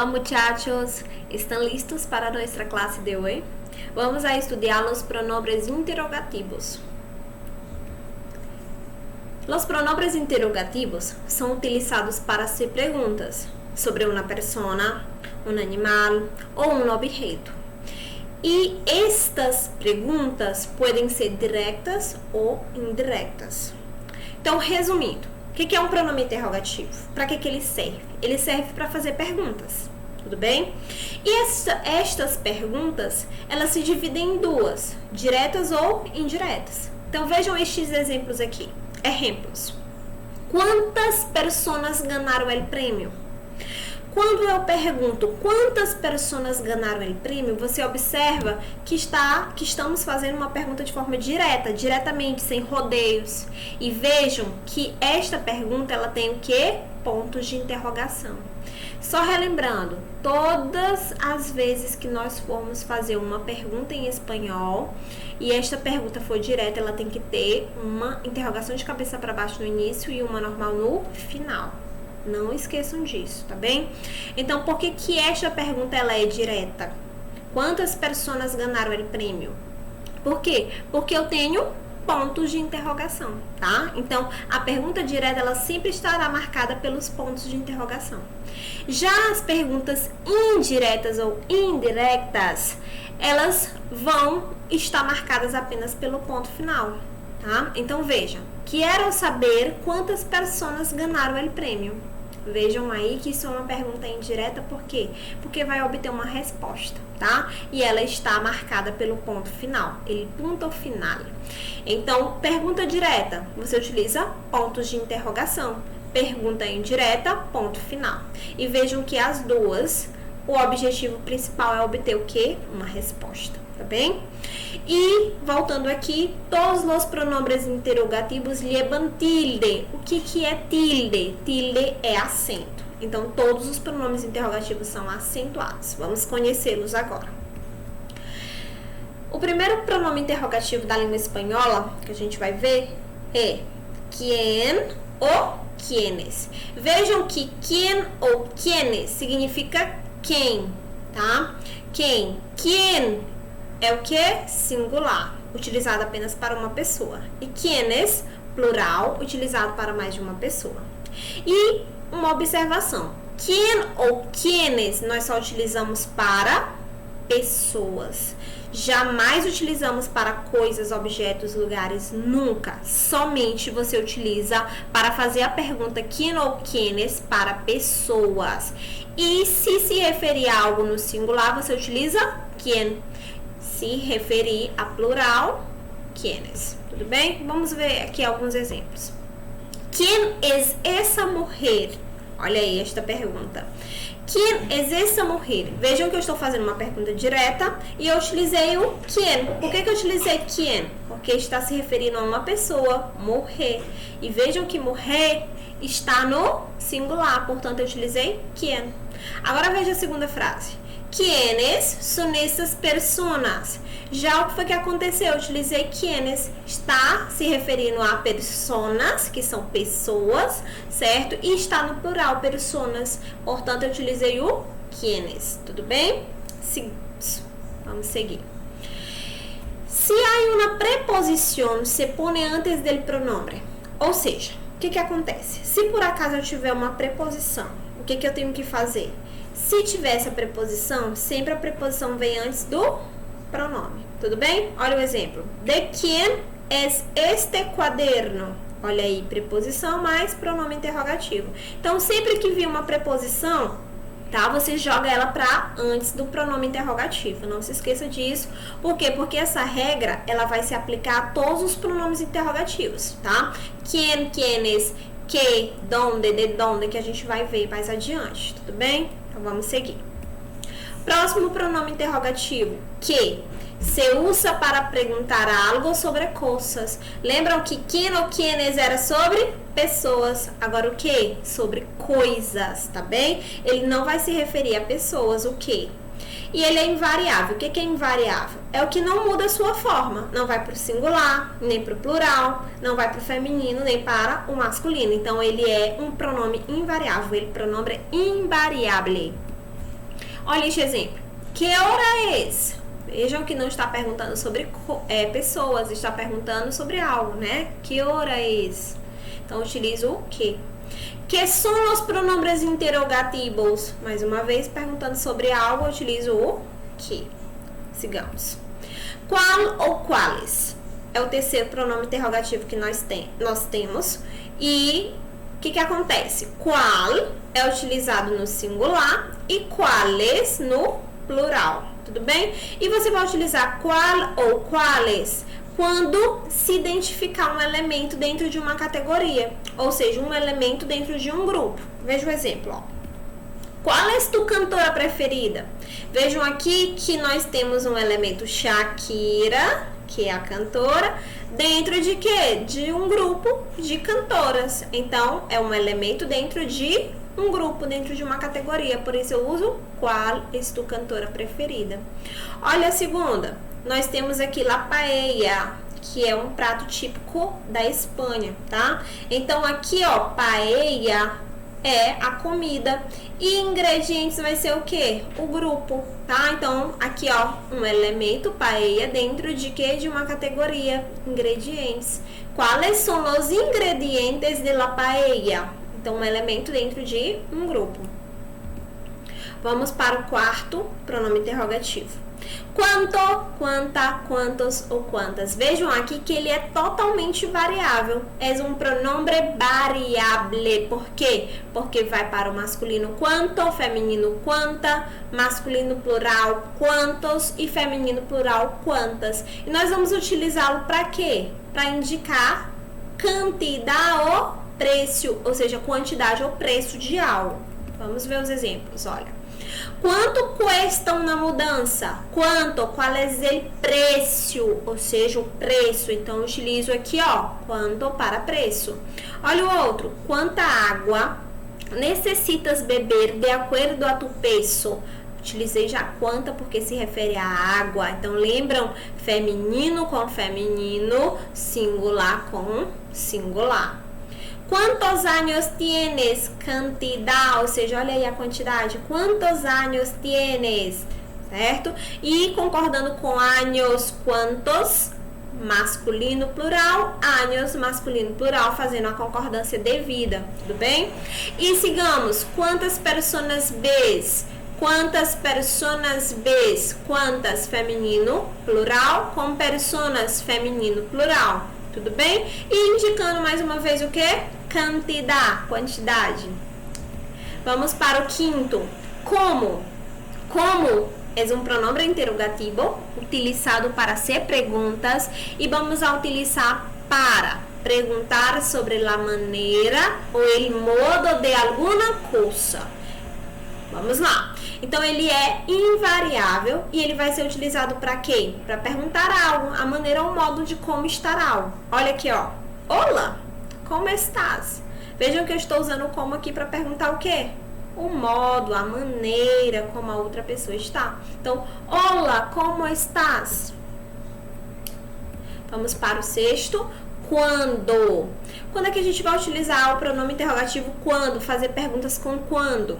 Olá, muchachos! ¿Están listos para nuestra clase de hoy? Vamos a estudiar los pronombres interrogativos. Los pronombres interrogativos son utilizados para hacer preguntas sobre una persona, un animal o un objeto. E estas perguntas podem ser diretas ou indiretas. Então, resumindo, o que é um pronome interrogativo? Para que ele serve? Ele serve para fazer perguntas, tudo bem? E estas perguntas, elas se dividem em duas, diretas ou indiretas. Então, vejam estes exemplos aqui. Exemplos. Quantas pessoas ganharam o prêmio? Quando eu pergunto quantas pessoas ganharam o prêmio, você observa que estamos fazendo uma pergunta de forma direta, diretamente, sem rodeios. E vejam que esta pergunta ela tem o quê? Pontos de interrogação. Só relembrando, todas as vezes que nós formos fazer uma pergunta em espanhol e esta pergunta for direta, ela tem que ter uma interrogação de cabeça para baixo no início e uma normal no final. Não esqueçam disso, tá bem? Então, por que esta pergunta ela é direta? Quantas pessoas ganharam o prêmio? Por quê? Porque eu tenho pontos de interrogação, tá? Então, a pergunta direta, ela sempre estará marcada pelos pontos de interrogação. Já as perguntas indiretas ou indiretas, elas vão estar marcadas apenas pelo ponto final, tá? Então, veja, quero saber quantas pessoas ganharam o prêmio. Vejam aí que isso é uma pergunta indireta, por quê? Porque vai obter uma resposta, tá? E ela está marcada pelo ponto final, ele punto final. Então, pergunta direta, você utiliza pontos de interrogação. Pergunta indireta, ponto final. E vejam que as duas, o objetivo principal é obter o quê? Uma resposta, tá bem? E, voltando aqui, todos os pronombres interrogativos levam tilde. O que é tilde? Tilde é acento. Então, todos os pronomes interrogativos são acentuados. Vamos conhecê-los agora. O primeiro pronome interrogativo da língua espanhola que a gente vai ver é quién ou quiénes. Vejam que quién ou quiénes significa quem, tá? Quem? Quién é o que? Singular, utilizado apenas para uma pessoa. E quiénes, plural, utilizado para mais de uma pessoa. E uma observação. Quién ou quiénes nós só utilizamos para pessoas. Jamais utilizamos para coisas, objetos, lugares, nunca. Somente você utiliza para fazer a pergunta quién ou quiénes para pessoas. E se referir a algo no singular, você utiliza quién. Se referir a plural, quiénes. Tudo bem? Vamos ver aqui alguns exemplos. ¿Quién es esa mujer? Olha aí esta pergunta. ¿Quién es esa mujer? Vejam que eu estou fazendo uma pergunta direta e eu utilizei o quién. Por que eu utilizei quién? Porque está se referindo a uma pessoa, mujer. E vejam que mujer está no singular, portanto eu utilizei quién. Agora veja a segunda frase. ¿Quiénes son estas personas? Já o que foi que aconteceu? Eu utilizei quiénes, está se referindo a personas, que são pessoas, certo? E está no plural, personas. Portanto, eu utilizei o quiénes. Tudo bem? Vamos seguir. Se há uma preposição, se põe antes do pronome. Ou seja, o que acontece? Se por acaso eu tiver uma preposição, o que eu tenho que fazer? Se tiver essa preposição, sempre a preposição vem antes do pronome, tudo bem? Olha o exemplo. De quién es este cuaderno? Olha aí, preposição mais pronome interrogativo. Então, sempre que vir uma preposição, tá? Você joga ela para antes do pronome interrogativo. Não se esqueça disso. Por quê? Porque essa regra, ela vai se aplicar a todos os pronomes interrogativos, tá? Quién, quiénes, que, donde, de donde, que a gente vai ver mais adiante, tudo bem? Então, vamos seguir. Próximo pronome interrogativo, que se usa para perguntar algo sobre coisas. Lembram que quién ou quiénes era sobre pessoas, agora o que? Sobre coisas, tá bem? Ele não vai se referir a pessoas, o que? E ele é invariável. O que é invariável? É o que não muda a sua forma. Não vai para o singular, nem para o plural, não vai para o feminino, nem para o masculino. Então, ele é um pronome invariável. Ele é pronome invariável. Olha este exemplo. Que hora é? Vejam que não está perguntando sobre pessoas, está perguntando sobre algo, né? Que hora é? Então, utilizo o que. Que são os pronombres interrogativos? Mais uma vez, perguntando sobre algo, eu utilizo o que. Sigamos. Qual ou quais? É o terceiro pronome interrogativo que nós temos. E o que acontece? Qual é utilizado no singular e quales no plural. Tudo bem? E você vai utilizar qual ou quales quando se identificar um elemento dentro de uma categoria, ou seja, um elemento dentro de um grupo. Veja o exemplo, ó. Qual é a tua cantora preferida? Vejam aqui que nós temos um elemento Shakira, que é a cantora, dentro de quê? De um grupo de cantoras. Então, é um elemento dentro de um grupo, dentro de uma categoria. Por isso, eu uso qual é tua cantora preferida. Olha a segunda. Nós temos aqui la paella, que é um prato típico da Espanha, tá? Então, aqui, ó, paella é a comida. E ingredientes vai ser o quê? O grupo, tá? Então, aqui, ó, um elemento paella dentro de quê? De uma categoria, ingredientes. Quais são os ingredientes de la paella? Então, um elemento dentro de um grupo. Vamos para o quarto pronome interrogativo. Quanto, quanta, quantos ou quantas. Vejam aqui que ele é totalmente variável. É um pronome variável. Por quê? Porque vai para o masculino quanto, feminino quanta, masculino plural quantos e feminino plural quantas. E nós vamos utilizá-lo para quê? Para indicar quantidade ou preço, ou seja, quantidade ou preço de algo. Vamos ver os exemplos, olha. Quanto custa uma mudança? Quanto? Qual é o preço? Ou seja, o preço. Então, eu utilizo aqui, ó, quanto para preço. Olha o outro. Quanta água necessitas beber de acordo a tu peso? Utilizei já quanta porque se refere à água. Então, lembram? Feminino com feminino, singular com singular. Quantos anos tienes? Quantidade, ou seja, olha aí a quantidade. Quantos anos tienes? Certo? E concordando com anos, quantos? Masculino plural, anos masculino plural, fazendo a concordância devida. Tudo bem? E sigamos. Quantas pessoas ves? Quantas pessoas ves? Quantas feminino plural com personas feminino plural. Tudo bem? E indicando mais uma vez o que? Quantidade, quantidade. Vamos para o quinto. Como? Como é um pronome interrogativo utilizado para ser perguntas e vamos a utilizar para perguntar sobre a maneira ou o modo de alguma coisa. Vamos lá. Então, ele é invariável e ele vai ser utilizado para quê? Para perguntar algo, a maneira ou o modo de como estar algo. Olha aqui, ó. Olá, como estás? Vejam que eu estou usando o como aqui para perguntar o quê? O modo, a maneira como a outra pessoa está. Então, olá, como estás? Vamos para o sexto. Quando? Quando é que a gente vai utilizar o pronome interrogativo quando? Fazer perguntas com quando?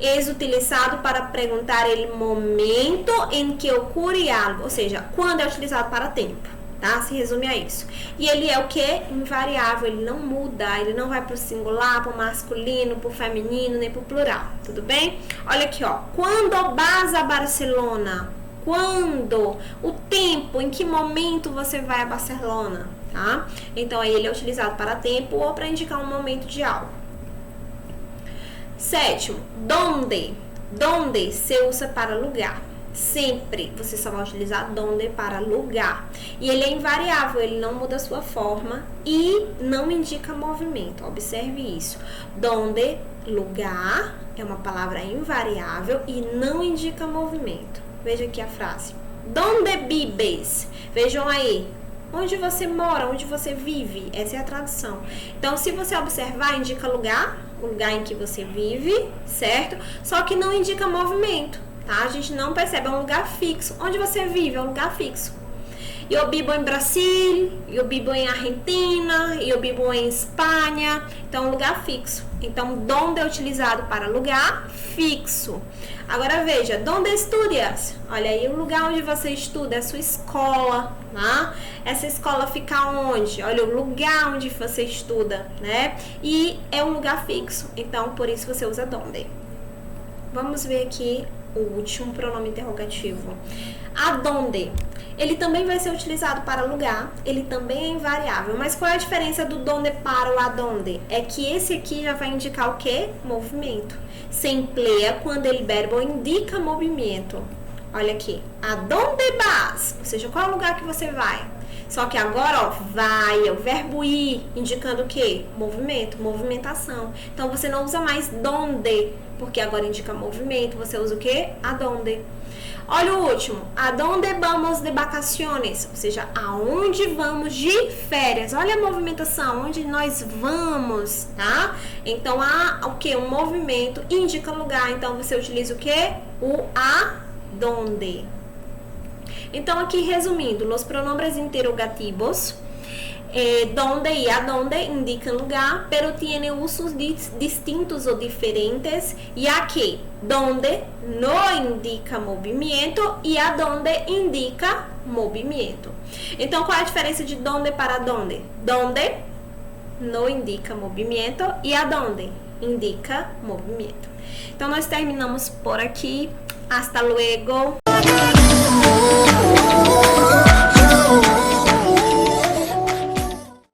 É utilizado para perguntar o momento em que ocorre algo. Ou seja, quando é utilizado para tempo, tá? Se resume a isso. E ele é o que? Invariável, ele não muda, ele não vai para o singular, para o masculino, para o feminino, nem para o plural. Tudo bem? Olha aqui, ó. Quando vas a Barcelona? Quando? O tempo, em que momento você vai a Barcelona? Tá? Então, aí ele é utilizado para tempo ou para indicar um momento de algo. Sétimo, donde? Donde se usa para lugar. Sempre você só vai utilizar donde para lugar. E ele é invariável, ele não muda a sua forma e não indica movimento. Observe isso. Donde, lugar, é uma palavra invariável e não indica movimento. Veja aqui a frase. Donde vives? Vejam aí. Onde você mora, onde você vive. Essa é a tradução. Então, se você observar, indica lugar, o lugar em que você vive, certo? Só que não indica movimento, tá? A gente não percebe, é um lugar fixo. Onde você vive é um lugar fixo. Eu vivo em Brasil, eu vivo em Argentina, eu vivo em Espanha. Então, lugar fixo. Então, donde é utilizado para lugar fixo. Agora, veja, donde estudias? Olha aí o lugar onde você estuda, é a sua escola, né? Essa escola fica onde? Olha o lugar onde você estuda, né? E é um lugar fixo, então, por isso você usa donde. Vamos ver aqui o último pronome interrogativo. Adonde. Ele também vai ser utilizado para lugar, ele também é invariável. Mas qual é a diferença do donde para o adonde? É que esse aqui já vai indicar o quê? Movimento. Se emplea quando o verbo indica movimento. Olha aqui. Adonde vas? Ou seja, qual é o lugar que você vai? Só que agora, ó, vai, é o verbo ir, indicando o quê? Movimento, movimentação. Então, você não usa mais donde, porque agora indica movimento. Você usa o quê? Adonde. Olha o último. Aonde vamos de vacaciones? Ou seja, aonde vamos de férias. Olha a movimentação, onde nós vamos, tá? Então, o que? Um movimento indica lugar. Então, você utiliza o que? O adonde. Então, aqui resumindo, os pronombres interrogativos, donde e adonde indican lugar, pero tiene usos distintos ou diferentes, ya que donde no indica movimento e adonde indica movimento. Então, qual é a diferença de donde para donde? Donde no indica movimento e adonde indica movimento. Então, nós terminamos por aqui. Hasta luego.